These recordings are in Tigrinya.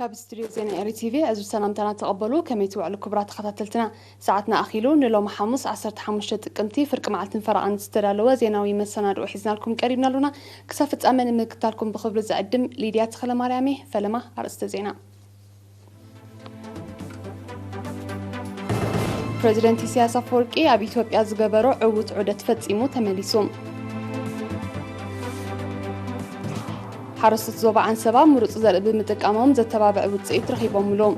كاب ستريو زين اري تي في ازو سلامتنا تقبلوا كما يتوعلوا كبرات تخاتلتنا ساعتنا اخيلو نلوم حمص 15 تقمتي فرق معلتن فرقان استدالوا زيناوي مسنادو حزنا لكم قريبنا لنا كسافت امن مكتالكم بخبر زقدم ليديا تخله مريامي فلما ارسته زينا بريزيدنت إسياس أفورقي أبي إثيوبيا زغبرو عوت عدت فصيمو تمليسوم حرست زوبا عن سبا مرص زرق بمتقامهم زتبابع وصيت رخيبهم لهم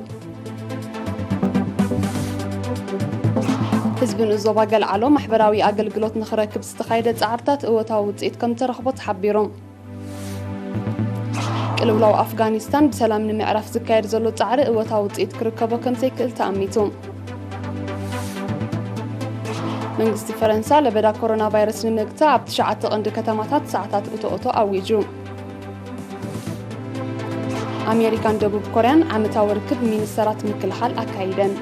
حزب الزوبا قال علو محبراوي اغلغلوت نخركب استخايده صعرتات اوتاو وصيت كم ترخبط حبيرهم قلولو افغانستان بسلام نمعرف زكايد زلو صعر اوتاو وصيت كركبو كم سيكل تاميتهم منغست فرنسا لبدا كورونا فيروس نمكتا اب 9 قند كتماتات ساعات اوتو اويجو أمريكان دبوب كوريان عمتا وركب مينسترات مكلخال أكايدن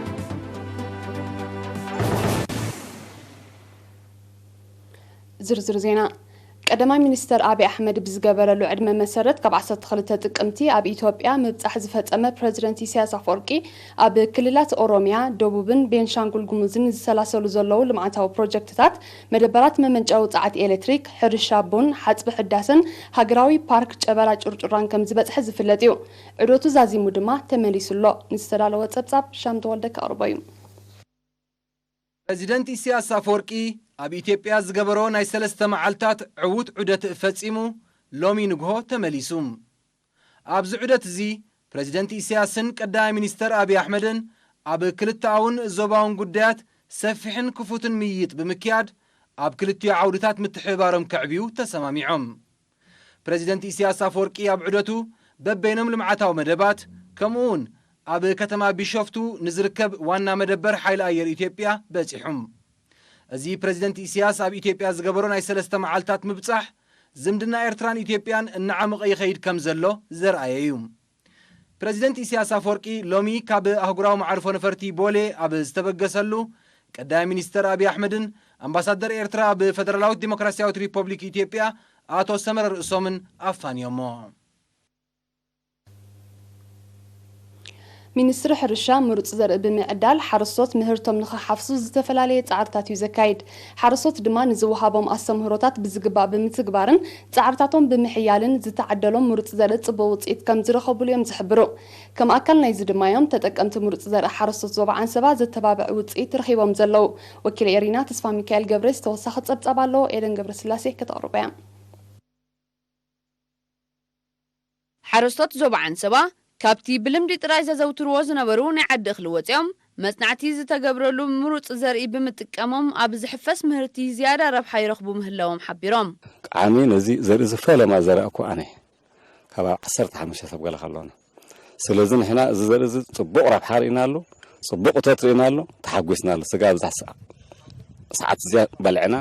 زرزر زينا قدما مينستر أبي أحمد بزغبرلو عدم مسرت كب 12 تقمتي أب إثيوبيا مبصح زفصمه بريزيدنت إسياس أفورقي أب كللات أوروميا دبوبن بينشانغول غوموزن زسلاسلو زلو لمعتاو بروجكتات مدبرات ممنጫው ጻዓት ኤሌክትሪክ ሕርሻ ቡን ሓጽቢ ሕዳስን ሃገራዊ ፓርክ ጨበራ ጭርጭራን ከም ዝበጽሕ ዝፍለጥ እዩ ዕዶቱ ዛዚሙ ድማ ተመሊሱሎ ንስተዳለወ ጸብጻብ ሻምቶ ወልደ ከቅርበዩ بريزيدنت إسياس أفورقي أب إثيوبيا زغبرو ناي سلسته معلتات عوت عدت فصيمو لومي نغو تمليسوم أبز عدت زي بريزيدنت إسياسن قدام مينستر أبي أحمدن أب كلتاون زوباون قدات سفحن كفوتن ميت بمكياد أب كلتيو عودتات متحبارم كعبيو تسماميعم بريزيدنت إسياس أفورقي أب عدتو ببينم لمعتاو مدبات كمون أب كتما بيشوفتو نزركب وانا مدبر حيل أير إثيوبيا بصحهم أزي بريزيدنت إسياس أب إثيوبيا زغبرو ناي سلسته معلتات مبصح زمدنا إرتران إثيوبيان النعمق يخيد كم زلو زرأيوم بريزيدنت إسياس أفورقي لومي كاب أهغراو معرفو نفرتي بولي أب استبقسلو قدام مينستر أبي أحمدن أمباسادر إرترا بفدرالاوت ديمقراسياوت ريبوبليك إثيوبيا آتو سمر رئيسومن أفانيومو ሚኒስትሪ ሕርሻ ምሩጽ ዘርኢ ብምዕዳል ሓረስቶት ምህርቶም ንኽሓፍሱ ዝተፈላለየ ጻዕርታት እዩ ዘካይድ ሓረስቶት ድማ ንዝወሃቦም ኣስተምህሮታት ብዝግባእ ብምትግባርን ጻዕርታቶም ብምሕያልን ዝተዓደሎም ምሩጽ ዘርኢ ጽቡቕ ውጽኢት ከም ዝረኸብሉ እዮም ዝሕብሩ ከም ኣካል ናይዚ ድማ እዮም ተጠቀምቲ ምሩጽ ዘርኢ ሓረስቶት ዞባ ዓንሰባ ዘተባብዕ ውጽኢት ረኺቦም ዘለዉ ወኪል ኤሪና ተስፋ ሚካኤል ገብረስ ተወሳኺ ጸብጻብ ኣለዎ ኤደን ገብረስላሴ ከተቕርበ እያ ሓረስቶት ዞባ ዓንሰባ كابتي بلمدي طراي زوترو زنبرو ناي عد اخل وصيوم مصنعتي زتغبرلو مروص زرئي بمتقامم اب زحفس مهرتي زياده ربح يرخبو مهلوم حبيروم عامين زي زرئ زفله ما زرأكو اني كبا 15 سب قال خلونا سلازم هنا زرئ صبق ربح رينالو صبق تطرينالو تحقسنالو سغا بزح ساعات زي بلعنا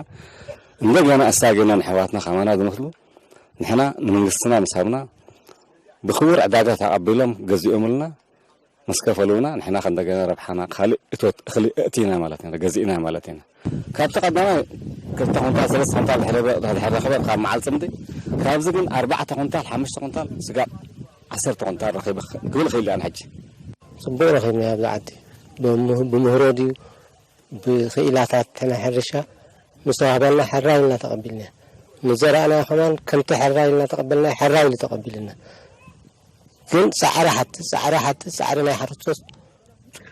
እንደገና አሳገና ንሕዋትና ከማና ዝመስሉ ንሕና ንመንግስትና መሳብና بخور عدادة تقبلهم جزئهم لنا مسكفلونا نحن خندقنا ربحنا خالق اتينا مالتنا جزئنا مالتنا كاب تقدمنا كنت قنطال 3 قنطال هذا خبر قام مع الصمدي كاب زين 4 قنطال 5 قنطال سقا 10 قنطال رخيب قبل خيل عن حج صبور رخيبنا يا بلعتي بمهرودي بخيلاتات تنا حرشة مصاحبنا حراينا تقبلنا مزرعنا كمان كنت حراينا تقبلنا حراي تقبلنا كن سعرنا حرصوس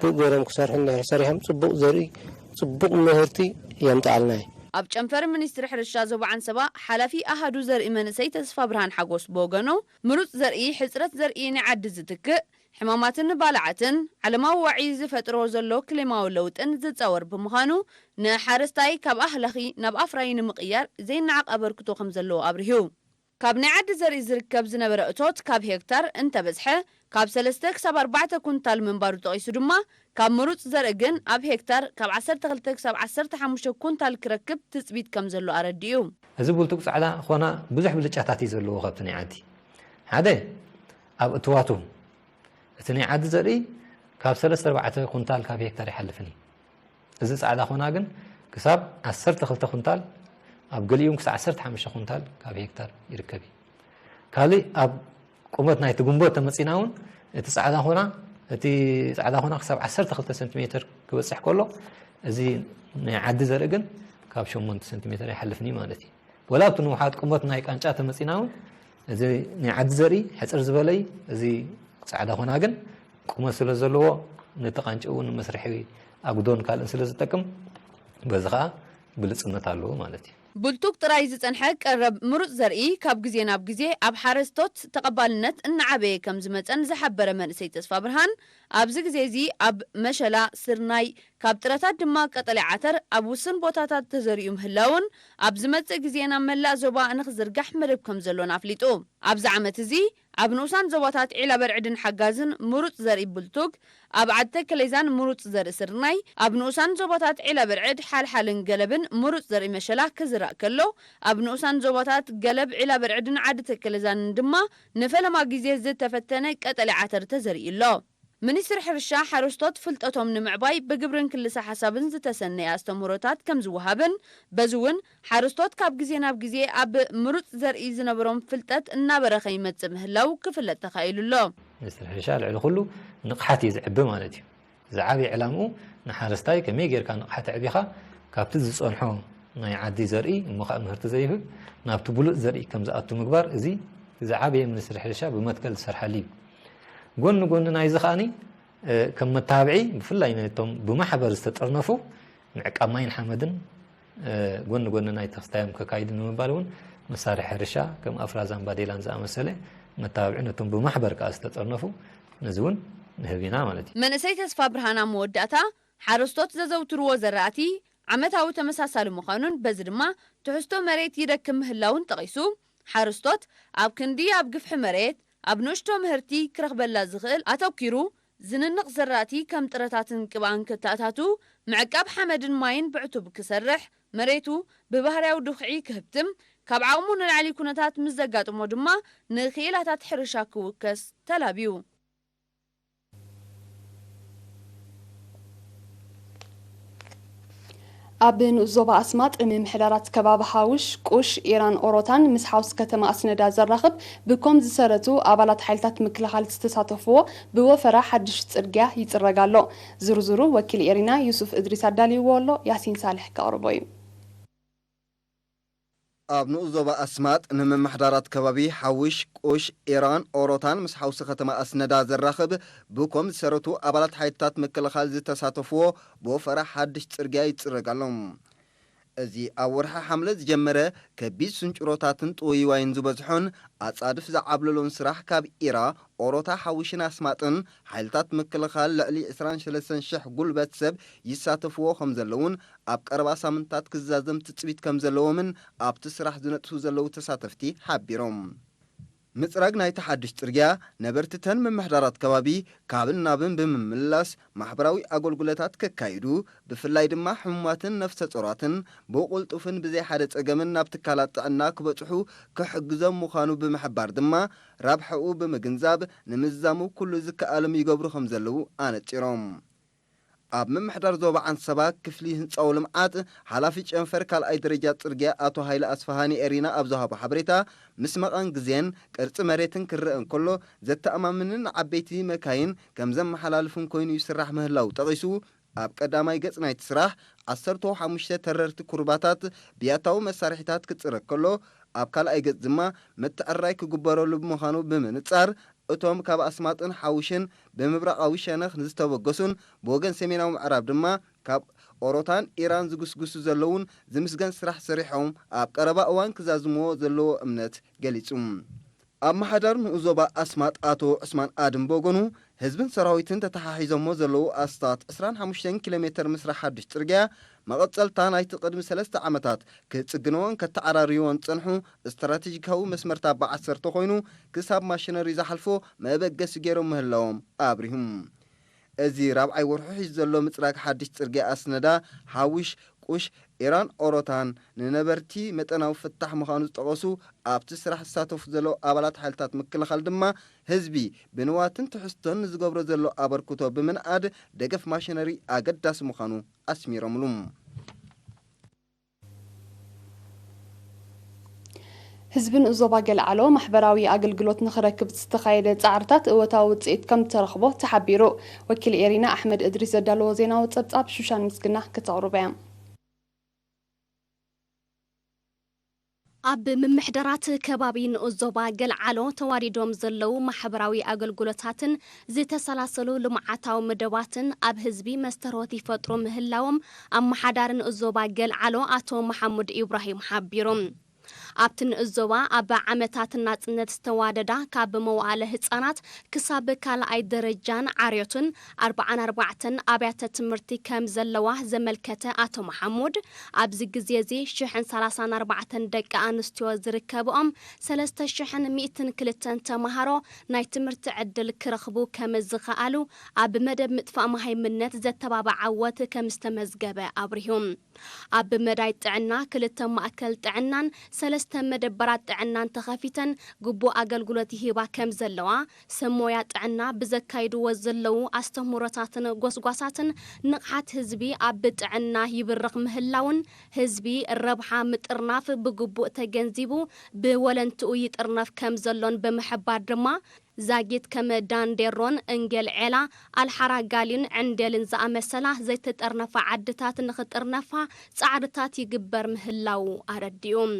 بقولهم كسرحنا سرهم صبق زري صبق مهرتي يمتعلنا أب جنفر منستر حرشة زوبا عن سبا حلفي أحدو زرئي منسي تسفى برهان حقوس بوغانو مروت زرئي حسرت زرئي نعد زتك حماماتن بالعتن على ما وعي زفترو زلو كلمة ولوتن زتصور بمخانو نحارستاي كاب أهلخي ناب أفراين مقيار زين نعق أبركتو خمزلو أبرهيو كاب نعد زرئي زركب زنبر أتوت كاب هكتار انت بزحه كاب 3 كسب 4 كونتال من بارو تقيسو دما كاب مروت زرقن اب هكتار كاب 10 كسب 15 كونتال كركب تثبيت كم زلو أرديو هذا بولتوك صعدا خونا بزح بلجاتاتي زلو خبتني عادي هذا ኣብ እትዋቱ እቲ ናይ ዓዲ ዘርኢ ካብ 3-4 ኩንታል ካብ ሄክታር ይሓልፍኒ እዚ ጻዕዳ ኾና ግን ክሳብ 12 ኩንታል ኣብ ገሊኦም ክሳብ 15 ኩንታል ካብ ሄክታር ይርከብ ካሊ ኣብ ቁመት ናይቲ ጉንቦት ተመጺናውን እቲ ጻዕዳ ኾና ክሳብ 12 ሰንቲሜትር ክበጽሕ ከሎ እዚ ናይ ዓዲ ዘርኢ ግን ካብ 8 ሰንቲሜትር ይሓልፍኒ ማለት እዩ ወላብቲ ንውሓት ቁመት ናይ ቃንጫ ተመጺናውን እዚ ናይ ዓዲ ዘርኢ ሕጽር ዝበለይ እዚ ጻዕዳ ኾና ግን ቁመት ስለ ዘለዎ ንተቃንጨውን መስርሒ ኣጉዶን ካልእን ስለ ዝጠቅም በዚ ከዓ ብልጽነት ኣለዎ ማለት እዩ ብልቱክ ጥራይ ዝጸንሐ ቀረብ ምሩጽ ዘርኢ ካብ ግዜ ናብ ግዜ ኣብ ሓረስቶት ተቐባልነት እናዓበየ ከም ዝመጸን ዝሓበረ መንእሰይ ተስፋ ብርሃን ኣብዚ ግዜ እዚ ኣብ መሸላ ስርናይ ካብ ጥረታት ድማ ቀጠልያ ዓተር ኣብ ውስን ቦታታት ተዘሪኡ ምህላውን ኣብ ዝመጽእ ግዜ ናብ መላእ ዞባ ንኽዝርጋሕ መደብ ከም ዘሎን ኣፍሊጡ ኣብዚ ዓመት እዚ ኣብ ንኡሳን ዞባታት ዒላ በርዕድን ሓጋዝን ምሩጽ ዘርኢ ብልቱግ ኣብ ዓዲ ተከለይዛን ምሩጽ ዘርኢ ስርናይ ኣብ ንኡሳን ዞባታት ዒላ በርዕድ ሓልሓልን ገለብን ምሩጽ ዘርኢ መሸላ ክዝራእ ከሎ ኣብ ንኡሳን ዞባታት ገለብ ዒላ በርዕድን ዓዲ ተከለይዛን ድማ ንፈለማ ግዜ ዝተፈተነ ቀጠልያ ዓተር ተዘሪኡ ኣሎ ሚኒስትር ሕርሻ ሓረስቶት ፍልጠቶም ንምዕባይ ብግብርን ክልሳ ሓሳብን ዝተሰነየ ኣስተምህሮታት ከም ዝወሃብን በዝውን ሓረስቶት ካብ ግዜ ናብ ግዜ ኣብ ምሩጽ ዘርኢ ዝነበሮም ፍልጠት እናበረኸ ይመጽእ ምህላው ክፍለጥ ተኻኢሉ ኣሎ ሚኒስትር ሕርሻ ልዕሊ ኩሉ ንቕሓት እዩ ዝዕቢ ማለት እዩ ዝዓበየ ዕላምኡ ንሓረስታይ ከመይ ጌርካ ንቕሓት ዕቢኻ ካብቲ ዝጸንሖ ናይ ዓዲ ዘርኢ እሞ ከዓ ምህርቲ ዘይህብ ናብቲ ብሉጽ ዘርኢ ከም ዝኣቱ ምግባር እዚ ዝዓበየ ሚኒስትር ሕርሻ ብመትከል ዝሰርሓሉ እዩ ጎን ናይ ዝኻኒ ከም መታብዒ ብፍላይ ነቶም ብማሕበር ዝተጠርነፉ ምዕቃብ ማይን ሓመድን ጎን ናይ ተኽስታዮም ከካይድ ንምባል እውን መሳርሒ ሕርሻ ከም ኣፍራዛን ባዴላን ዝኣመሰለ መታብዒ ነቶም ብማሕበር ከዓ ዝተጠርነፉ ነዚ እውን ንህቢና ማለት እዩ መንእሰይ ተስፋ ብርሃን መወዳእታ ሓረስቶት ዘዘውትርዎ ዘራእቲ ዓመታዊ ተመሳሳሊ ምዃኑን በዚ ድማ ትሕዝቶ መሬት ይደክም ምህላውን ጠቒሱ ሓረስቶት ኣብ ክንዲ ኣብ ግፍሒ መሬት ኣብ ንእሽቶ ምህርቲ ክረኽበላ ዝኽእል ኣተኪሩ ዝንንቕ ዘራእቲ ከም ጥረታትን ቅብኣን ክተኣታቱ ምዕቃብ ሓመድን ማይን ብዕቱብ ክሰርሕ መሬቱ ብባህርያዊ ድኽዒ ክህብትም ካብ ዓቕሙ ንላዕሊ ኩነታት ምስ ዘጋጥሞ ድማ ንኽኢላታት ሕርሻ ክውከስ ተላብዩ ኣብ ንኡስ ዞባ ኣስማጥ ምምሕዳራት ከባቢ ሓውሽ ቁሽ ኢራን ኦሮታን ምስ ሓውስ ከተማ ኣስነዳ ዘራኽብ ብኮም ዝሰረቱ ኣባላት ሓይልታት ምክልኻል ዝተሳተፍዎ ብወፈራ ሓድሽ ጽርግያ ይጽረግ ኣሎ ዝርዝሩ ወኪል ኤሪና ዩሱፍ እድሪስ ኣዳልይዎ ኣሎ ያሲን ሳልሕ ከቕርቦ እዩ ኣብ ንኡስ ዞባ ኣስማጥ ንምምሕዳራት ከባቢ ሓውሽ ቁሽ ኢራን ኦሮታን ምስ ሓውሲ ከተማ ኣስነዳ ዘራኽብ ብኮም ዝሰረቱ ኣባላት ሓይልታት ምክልኻል ዝተሳተፍዎ ብወፈራ ሓድሽ ጽርግያ ይጽረግ ኣሎ እዚ ኣብ ወርሒ ሓምለ ዝጀመረ ከቢድ ስንጭሮታትን ጥውይዋይን ዝበዝሖን ኣጻድፍ ዝዓብለሎን ስራሕ ካብ ኢራ ኦሮታ ሓውሽን ኣስማጥን ሓይልታት ምክልኻል ልዕሊ 23,000 ጉልበት ሰብ ይሳተፍዎ ከም ዘለውን ኣብ ቀረባ ሳምንታት ክዛዘም ትጽቢት ከም ዘለዎምን ኣብቲ ስራሕ ዝነጥፉ ዘለዉ ተሳተፍቲ ሓቢሮም ምጽራግ ናይ ተሓድሽ ጽርግያ ነበርትተን ምምሕዳራት ከባቢ ካብን ናብን ብምምላስ ማሕበራዊ ኣገልግሎታት ከካይዱ ብፍላይ ድማ ሕሙማትን ነፍሰ ጾራትን ብቁልጡፍን ብዘይ ሓደ ጸገምን ናብ ትካላት ጥዕና ክበጽሑ ክሕግዞም ምዃኑ ብምሕባር ድማ ራብሕኡ ብምግንዛብ ንምዛሙ ኩሉ ዝከኣሎም ይገብሩ ከም ዘለዉ ኣነጺሮም ኣብ ምምሕዳር ዞባ ዓንሰባ ክፍሊ ህንፃው ልምዓት ሓላፊ ጨንፈር ካልኣይ ደረጃ ጽርግያ ኣቶ ሃይለ ኣስፋሃኒ ኤሪና ኣብ ዝሃቦ ሓበሬታ ምስ መቐን ግዜን ቅርፂ መሬትን ክርአን ከሎ ዘተኣማምንን ዓበይቲ መካይን ከም ዘመሓላልፉን ኮይኑ ይስራሕ ምህላው ጠቒሱ ኣብ ቀዳማይ ገጽ ናይቲ ስራሕ 15 ተረርቲ ኩርባታት ብያታዊ መሳርሒታት ክጽረግ ከሎ ኣብ ካልኣይ ገጽ ድማ ምትዕራይ ክግበረሉ ብምዃኑ ብምንጻር እቶም ካብ ኣስማጥን ሓውሽን ብምብራቃዊ ሸነኽ ዝተበገሱን ብወገን ሰሜናዊ ምዕራብ ድማ ካብ ኦሮታን ኢራን ዝግስግሱ ዘለውን ዝምስገን ስራሕ ሰሪሖም ኣብ ቀረባ እዋን ክዛዝምዎ ዘለዎ እምነት ገሊጹ ኣብ ማሕደር ንኡስ ዞባ ኣስማጥ አቶ ዑስማን ኣድም በጎኑ ህዝብን ሰራዊትን ተተሓሒዞሞ ዘለዉ ኣስታት 25 ኪሎ ሜትር ምስራሕ ሓድሽ ጽርግያ መቐጸልታ ናይቲ ቅድሚ 3 ዓመታት ክጽግንዎን ከተዓራርይዎን ጸንሑ ስትራቴጂካዊ መስመርታ በ10 ኮይኑ ክሳብ ማሽነሪ ዝሓልፎ መበገሲ ገይሮም ምህላዎም አብሪሁም እዚ ራብዓይ ወርሑ ሒዙ ዘሎ ምጽራግ ሓድሽ ጽርግያ ኣስነዳ ሓውሽ ቁሽ ኢራን ኦሮታን ንነበርቲ መጠናዊ ፍታሕ ምዃኑ ዝጠቐሱ ኣብቲ ስራሕ ዝሳተፉ ዘሎ ኣባላት ሓይልታት ምክልኻል ድማ ህዝቢ ብንዋትን ትሕዝቶን ዝገብሮ ዘሎ ኣበርክቶ ብምንኣድ ደገፍ ማሽነሪ ኣገዳሲ ምዃኑ ኣስሚሮምሉ ህዝብን ዞባ ገልዓሎ ማሕበራዊ ኣገልግሎት ንኽረክብ ዝተኻየደ ጻዕርታት እወታዊ ውፅኢት ከም ተረኽቦ ተሓቢሩ ወኪል ኤሪና ኣሕመድ እድሪስ ዘዳለዎ ዜናዊ ጸብጻብ ሹሻን ምስግና ከተቕርበ እያ ኣብ ምምሕደራት ከባቢ ንዞባ ገልዓሎ ተዋሪዶም ዘለው ማሕበራዊ ኣገልግሎታትን ዝተሰላሰሉ ልምዓታዊ መደባትን ኣብ ህዝቢ መስተሮት ይፈጥሩ ምህላዎም ኣመሓዳሪ ንዞባ ገልዓሎ ኣቶ መሐሙድ ኢብራሂም ሓቢሮም ኣብቲ ንእዞባ ኣብ ዓመታት ናጽነት ዝተዋደዳ ካብ መዋእለ ህፃናት ክሳብ ካልኣይ ደረጃን ዓርዮትን 44 ኣብያተ ትምህርቲ ከም ዘለዋ ዘመልከተ ኣቶ መሐሙድ ኣብዚ ግዜ እዚ 134 ደቂ ኣንስትዮ ዝርከብኦም 3102 ተምሃሮ ናይ ትምህርቲ ዕድል ክረኽቡ ከም ዝኽኣሉ ኣብ መደብ ምጥፋእ መሃይምነት ዘተባብዓ ዓወት ከም ዝተመዝገበ ኣብሪሁም ኣብ መዳይ ጥዕና 2 ማእከል ጥዕናን 3 መደበራት ጥዕናን ተኸፊተን ግቡእ ኣገልግሎት ይህባ ከም ዘለዋ ሰሞያ ጥዕና ብዘካይድዎ ዘለው ኣስተምህሮታትን ጎስጓሳትን ንቕሓት ህዝቢ ኣብ ጥዕና ይብርኽ ምህላውን ህዝቢ ረብሓ ምጥርናፍ ብግቡእ ተገንዚቡ ብወለንትኡ ይጥርነፍ ከም ዘሎን ብምሕባር ድማ ዛጊት ከም ዳንዴሮን እንገል ዔላ አልሐራጋሊን ዕንደልን ዝኣመሰላ ዘይተጠርነፋ ዓድታት ንኽጥርነፋ ጻዕርታት ይግበር ምህላው ኣረዲኦም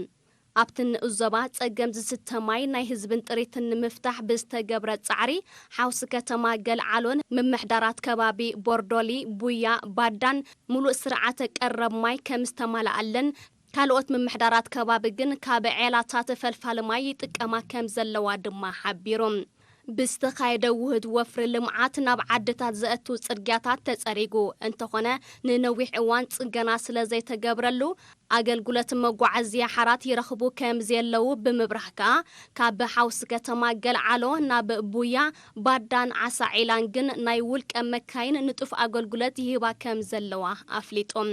ኣብትን እዞባ ጸገም ዝስተማይ ናይ ህዝብን ጥሪትን ንምፍታሕ ብዝተገብረ ጻዕሪ ሓውስ ከተማ ገልዓሎን ምምሕዳራት ከባቢ ቦርዶሊ ቡያ ባዳን ሙሉእ ስርዓተ ቀረብ ማይ ከም ዝተማልኣለን ካልኦት ምምሕዳራት ከባቢ ግን ካብ ዔላታት ፈልፋል ማይ ይጥቀማ ከም ዘለዋ ድማ ሓቢሮም ብዝተኻየደ ውህድ ወፍሪ ልምዓት ናብ ዓድታት ዘእቱ ጽርግያታት ተጸሪጉ እንተኾነ ንነዊሕ እዋን ጽገና ስለ ዘይተገብረሉ ኣገልግሎት መጓዓዝያ ሓራት ይረኽቡ ከም ዘለው ብምብራህ ከዓ ካብ ሓውስ ከተማ ገልዓሎ ናብ ቡያ ባዳን ዓሳዒላን ግን ናይ ውልቀ መካይን ንጡፍ ኣገልግሎት ይህባ ከም ዘለዋ ኣፍሊጦም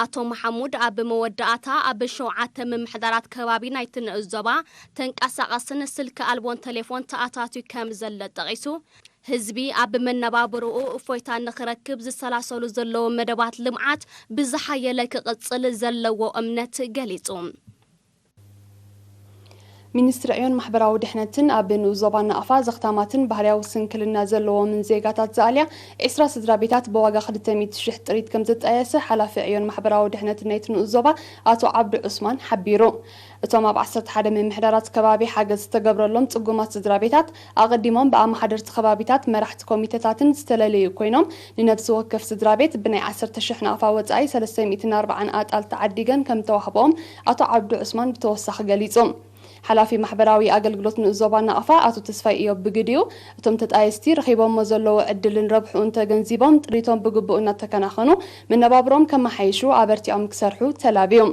ኣቶ መሐሙድ ኣብ መወዳእታ ኣብ 7 ምምሕዳራት ከባቢ ናይቲ ንእዞባ ተንቀሳቐስን ስልክ ኣልቦን ቴሌፎን ተኣታትዩ ከም ዘለ ጠቒሱ ህዝቢ ኣብ መነባብርኡ እፎይታ ንኽረክብ ዝሰላሰሉ ዘለዎ መደባት ልምዓት ብዝሓየለ ክቕጽል ዘለዎ እምነት ገሊጹ ሚኒስትሪ ዕዮን ማሕበራዊ ድሕነትን ኣብ ንዞባ ናቕፋ ዘኽታማትን ባህርያዊ ስንክልና ዘለዎም ዜጋታት ዘኣልያ 20 ስድራ ቤታት በዋጋ 200,000 ጥሪት ከም ዝጠየሰ ሓላፊ ዕዮን ማሕበራዊ ድሕነት ናይቲ ንዞባ ኣቶ ዓብዱ ዑስማን ሓቢሩ እቶም ኣብ 11 ምምሕዳራት ከባቢ ሓገዝ ዝተገብረሎም ጽጉማት ስድራ ቤታት ኣቐዲሞም ብኣመሓደርቲ ከባቢታት መራሕቲ ኮሚቴታትን ዝተለለዩ ኮይኖም ንነፍሲ ወከፍ ስድራ ቤት ብናይ 10,000 ናቕፋ ወጻኢ 340 ኣጣል ተዓዲገን ከም ተዋህቦም ኣቶ ዓብዱ ዑስማን ብተወሳኺ ገሊጾም ሓላፊ ማሕበራዊ ኣገልግሎት ንዞባ ናቕፋ ኣቶ ተስፋይ ኢዮብ ብግድዩ እቶም ተጣየስቲ ረኺቦም ዘለዎ ዕድልን ረብሑን ተገንዚቦም ጥሪቶም ብግቡእ እናተከናኸኑ መነባብሮም ከመሓይሹ ኣበርቲዖም ክሰርሑ ተላብዮም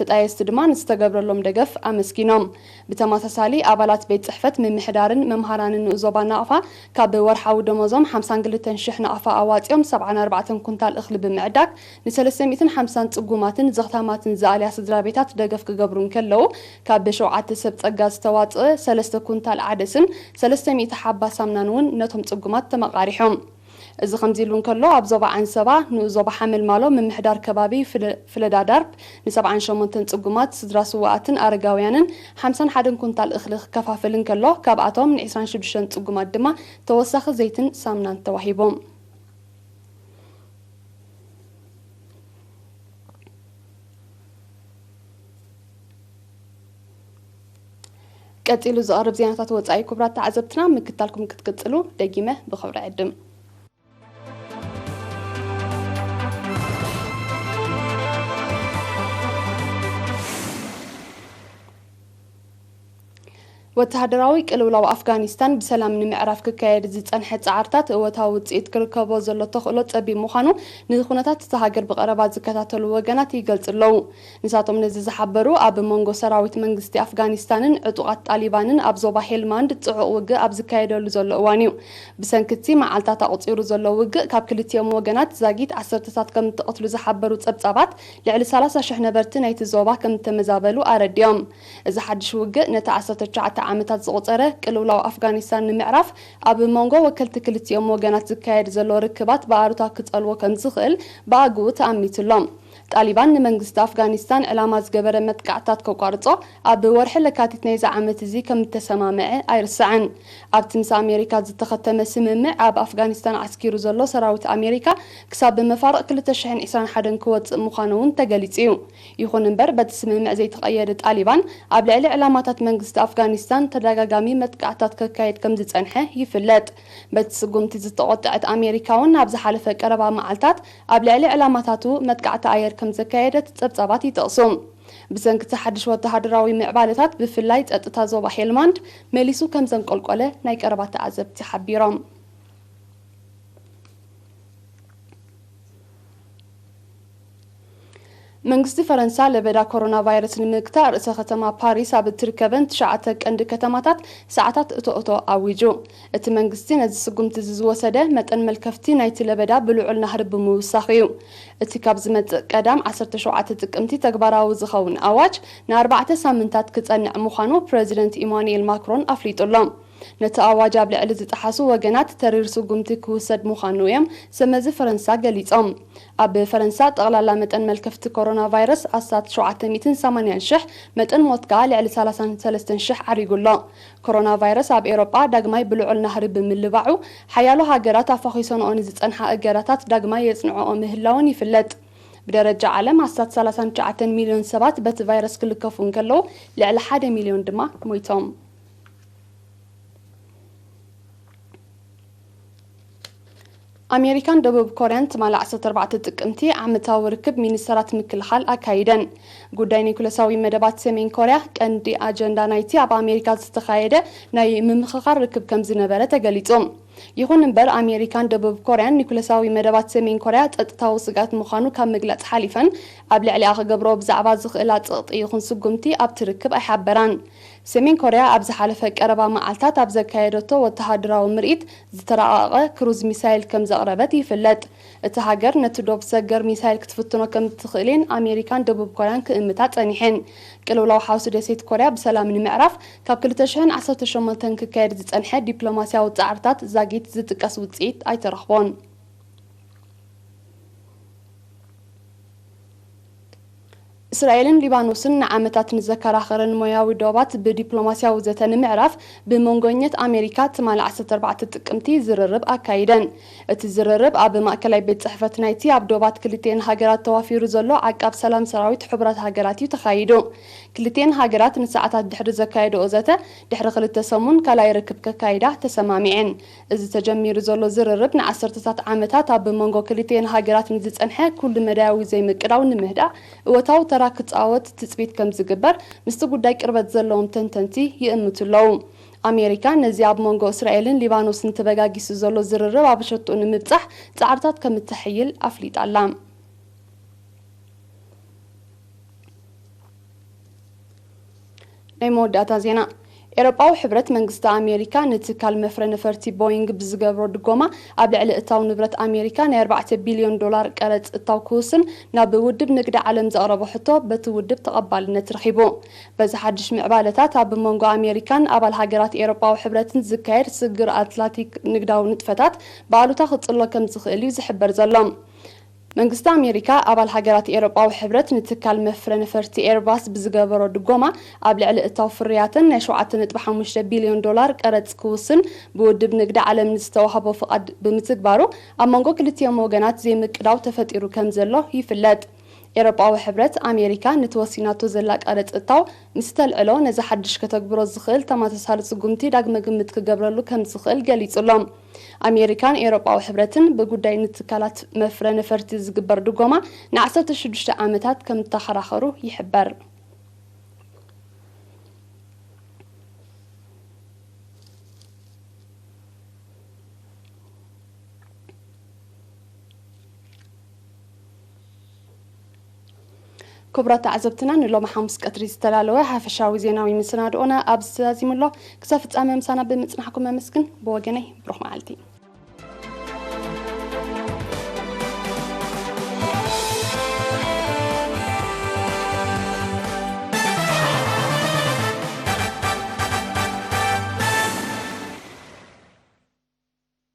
ተጣየስቲ ድማ ንዝተገብረሎም ደገፍ ኣመስኪኖም ብተመሳሳሊ ኣባላት ቤት ጽሕፈት ምምሕዳርን መምሃራንን ንዞባ ናቕፋ ካብ ወርሓዊ ደመዞም 52,000 ናቕፋ ኣዋፂኦም 74 ኩንታል እኽሊ ብምዕዳግ ን350 ጽጉማትን ዘኽታማትን ዘኣልያ ስድራ ቤታት ደገፍ ክገብሩን ከለው ካብ 7 ሰብ ጸጋ ዝተዋጽአ 3 ኩንታል ዓደስን 300 ሓባ ሳምናን እውን ነቶም ጽጉማት ተመቃሪሖም እዚ ከምዚ ኢሉን ከሎ ኣብ ዞባ ዓንሰባ ንዞባ ሓመልማሎ ምምሕዳር ከባቢ ፍለዳዳርብ ን78 ጽጉማት ስድራ ስዋኣትን ኣረጋውያንን 51 ኩንታል እኽሊ ክከፋፈልን ከሎ ካብኣቶም ን26 ጽጉማት ድማ ተወሳኺ ዘይትን ሳምናን ተዋሂቦም ቀፂሉ ዝቐርብ ዜናታት ወጻኢ ክቡራት ተዓዘብትና ምክታልኩም ክትቅጽሉ ደጊመ ብኽብሪ ዕድም ወተሃደራዊ ቅልውላው አፍጋኒስታን ብሰላም ንምዕራፍ ክካየድ ዝጸንሐ ጻዕርታት እወታዊ ውጽኢት ክርከቦ ዘሎ ተኽእሎ ጸቢብ ምዃኑ ንኹነታት እቲ ሃገር ብቐረባ ዝከታተሉ ወገናት ይገልጽለው ንሳቶም ነዚ ዝሓበሩ ኣብ መንጎ ሰራዊት መንግስቲ አፍጋኒስታንን ዕጡቃት ጣሊባንን ኣብ ዞባ ሄልማንድ ጽዑቕ ውግእ ኣብ ዝካየደሉ ዘሎ እዋን እዩ ብሰንኪቲ መዓልታት ኣቝጺሩ ዘሎ ውግእ ካብ ክልቲኦም ወገናት ዛጊት 10ታት ከም ተቐትሉ ዝሓበሩ ጸብጻባት ልዕሊ 30,000 ነበርቲ ናይቲ ዞባ ከም ተመዛበሉ ኣረድዮም እዚ ሓድሽ ውግእ ነቲ 19 ዓመታት ዝቆፀረ ቅልውላው አፍጋኒስታን ንምዕራፍ ኣብ መንጎ ወከልቲ ክልቲኦም ወገናት ዝካየድ ዘሎ ርክባት በኣሩታ ክጸልዎ ከም ዝኽእል ብኣግኡ ተኣሚትሎም ጣሊባን ንመንግስቲ አፍጋኒስታን ዕላማ ዝገበረ መጥቃዕታት ከቋርጾ ኣብ ወርሒ ለካቲት ናይዚ ዓመት እዚ ከም ተሰማምዐ ኣይርስዕን ኣብቲ ምስ ኣሜሪካ ዝተኸተመ ስምምዕ ኣብ አፍጋኒስታን ዓስኪሩ ዘሎ ሰራዊት ኣሜሪካ ክሳብ መፋርቕ 2021 ክወፅእ ምዃኑ እውን ተገሊጹ እዩ ይኹን እምበር በቲ ስምምዕ ዘይተቐየደ ጣሊባን ኣብ ልዕሊ ዕላማታት መንግስቲ አፍጋኒስታን ተደጋጋሚ መጥቃዕታት ከካየድ ከም ዝጸንሐ ይፍለጥ በቲ ስጉምቲ ዝተቆጥዐት ኣሜሪካ እውን ኣብ ዝሓለፈ ቀረባ መዓልታት ኣብ ልዕሊ ዕላማታቱ መጥቃዕቲ ኣየር ከም ዘካየደት ጸብጻባት ይጠቕሱ ብሰንኪቲ ሓድሽ ወተሃደራዊ ምዕባለታት ብፍላይ ጸጥታ ዞባ ሄልማንድ መሊሱ ከም ዘንቆልቆለ ናይ ቀረባ ተዓዘብቲ ሓቢሮም መንግስቲ ፈረንሳ ለበዳ ኮሮና ቫይረስ ንምግታ ርእሰ ከተማ ፓሪስ ኣብ እትርከበን 9 ቀንዲ ከተማታት ሰዓታት እቶእቶ ኣዊጁ እቲ መንግስቲ ነዚ ስጉምቲ ዝወሰደ መጠን መልከፍቲ ናይቲ ለበዳ ብልዑል ናህሪ ብምውሳኽ እዩ እቲ ካብ ዝመጽእ ቀዳም 17 ጥቅምቲ ተግባራዊ ዝኸውን ኣዋጅ ን4 ሳምንታት ክጸንዕ ምዃኑ ፕሬዚደንት ኢማኑኤል ማክሮን ኣፍሊጡሎም ነቲ ኣዋጅ ኣብ ልዕሊ ዝጠሓሱ ወገናት ተሪር ስጉምቲ ክውሰድ ምዃኑ እዮም ሰመዚ ፈረንሳ ገሊጾም ኣብ ፈረንሳ ጠቕላላ መጠን መልከፍቲ ኮሮና ቫይረስ ኣሳት 780,000 መጠን ሞትካ ልዕሊ 33,000 ዓሪጉሎ ኮሮና ቫይረስ ኣብ ኤውሮጳ ዳግማይ ብልዑል ናህሪ ብምልባዑ ሓያሎ ሃገራት ኣፋኺሶንኦን ዝጸንሓ እገራታት ዳግማይ የጽንዕኦ ምህላውን ይፍለጥ ብደረጃ ዓለም ኣሳት 39 ሚልዮን ሰባት በቲ ቫይረስ ክልከፉ እንከለዉ ልዕሊ 1 ሚልዮን ድማ ሞይቶም أمريكان دبوب كوريان تمال 14 ጥቅምቲ ዓመታዊ ርክብ ሚኒስትራት ምክልኻል ኣካይደን ጉዳይ ኒኮላሳዊ መደባት ሰሜን ኮርያ ቀንዲ ኣጀንዳ ናይቲ ኣብ ኣሜሪካ ዝተኻየደ ናይ ምምኽኻር ርክብ ከም ዝነበረ ተገሊጾም ይኹን እምበር ኣሜሪካን ደቡብ ኮርያን ኒኮላሳዊ መደባት ሰሜን ኮርያ ጸጥታዊ ስጋት ምዃኑ ካብ ምግላጽ ሓሊፈን ኣብ ልዕሊ ኣኽገብሮ ብዛዕባ ዝኽእላ ጽቕጢ ይኹን ስጉምቲ ኣብ ትርክብ ኣይሓበራን ሰሜን ኮርያ ኣብ ዝሓለፈ ቀረባ መዓልታት ኣብ ዘካየደቶ ወተሃደራዊ ምርኢት ዝተረቐቐ ክሩዝ ሚሳይል ከም ዘቕረበት ይፍለጥ እቲ ሃገር ነቲ ዶብ ሰገር ሚሳይል ክትፍትኖ ከም ትኽእልን ኣሜሪካን ደቡብ ኮርያን ክእምታ ጸኒሐን ቅልውላው ሓውሲ ደሴት ኮርያ ብሰላም ንምዕራፍ ካብ 2018 ክካየድ ዝጸንሐ ዲፕሎማስያዊ ጻዕርታት ዛጊት ዝጥቀስ ውጽኢት ኣይተረኽቦን እስራኤልን ሊባኖስን ንዓመታት ንዘከራኸረን ሞያዊ ዶባት ብዲፕሎማስያዊ ዘተ ንምዕራፍ ብመንጎኘት ኣሜሪካ ትማል 14 ጥቅምቲ ዝርርብ ኣካይደን እቲ ዝርርብ ኣብ ማእከላይ ቤት ጽሕፈት ናይቲ ኣብ ዶባት ክልቴን ሃገራት ተዋፊሩ ዘሎ ዓቃብ ሰላም ሰራዊት ሕብረት ሃገራት እዩ ተኻይዱ ክልቴን ሃገራት ንሰዓታት ድሕሪ ዘካየደኦ ዘተ ድሕሪ 2 ሰሙን ካልኣይ ርክብ ከካይዳ ተሰማሚዐን እዚ ተጀሚሩ ዘሎ ዝርርብ ን10ታት ዓመታት ኣብ መንጎ ክልቴን ሃገራት ንዝጸንሐ ኩሉ መዳያዊ ዘይምቅዳው ንምህዳእ እወታው ተራ ክጻወት ትጽቢት ከም ዝግበር ምስቲ ጉዳይ ቅርበት ዘለዎም ተንተንቲ ይእምቱለው ኣሜሪካ ነዚ ኣብ መንጎ እስራኤልን ሊባኖስን ተበጋጊሱ ዘሎ ዝርርብ ኣብ ሸጡ ንምብጻሕ ጻዕርታት ከም እትሕይል ኣፍሊጣላ ናይ መወዳእታ ዜና ኤሮጳዊ ሕብረት መንግስቲ ኣሜሪካ ንትካል መፍረ ነፈርቲ ቦይንግ ብዝገብሮ ድጎማ ኣብ ልዕሊ እታው ንብረት ኣሜሪካ ናይ 4 ቢልዮን ዶላር ቀረጽ እታው ክውስን ናብ ውድብ ንግዲ ዓለም ዘቕረቦ ሕቶ በቲ ውድብ ተቐባልነት ረኺቡ በዚ ሓድሽ ምዕባለታት ኣብ መንጎ ኣሜሪካን ኣባል ሃገራት ኤሮጳዊ ሕብረትን ዝካየድ ስግር ኣትላንቲክ ንግዳዊ ንጥፈታት በኣሉታ ክጽሎ ከም ዝኽእል እዩ ዝሕበር ዘሎ መንግስቲ ኣሜሪካ ኣባል ሃገራት ኤሮጳዊ ሕብረት ንትካል መፍረ ነፈርቲ ኤርባስ ብዝገበሮ ድጎማ ኣብ ልዕሊ እታው ፍርያትን ናይ 7.5 ቢልዮን ዶላር ቀረጽ ክውስን ብውድብ ንግዲ ዓለም ዝተዋህቦ ፍቃድ ብምትግባሩ ኣብ መንጎ ክልቲኦም ወገናት ዘይምቅዳው ተፈጢሩ ከም ዘሎ ይፍለጥ ኤሮጳዊ ሕብረት ኣሜሪካ ንተወሲናቶ ዘላ ቀረጽ እታው ምስ ተልዕሎ ነዚ ሓድሽ ከተግብሮ ዝኽእል ተማሳሳሊ ስጉምቲ ዳግመ ግምት ክገብረሉ ከም ዝኽእል ገሊጹሎም ኣሜሪካን ኤሮጳዊ ሕብረትን ብጉዳይ ንትካላት መፍረ ነፈርቲ ዝግበር ድጎማ ን16 ዓመታት ከም ተኸራኸሩ ይሕበር ክቡራት ተዓዘብትና ንሎም ሓሙስ ቀትሪ ዝተላለወ ሓፈሻዊ ዜናዊ ምስናድኦና ኣብ ዝተዛዚሙሎ ክሳብ ፍጻመ ምሳና ብምጽናሕኩም ኣመስግን ብወገነይ ብሩኽ መዓልቲ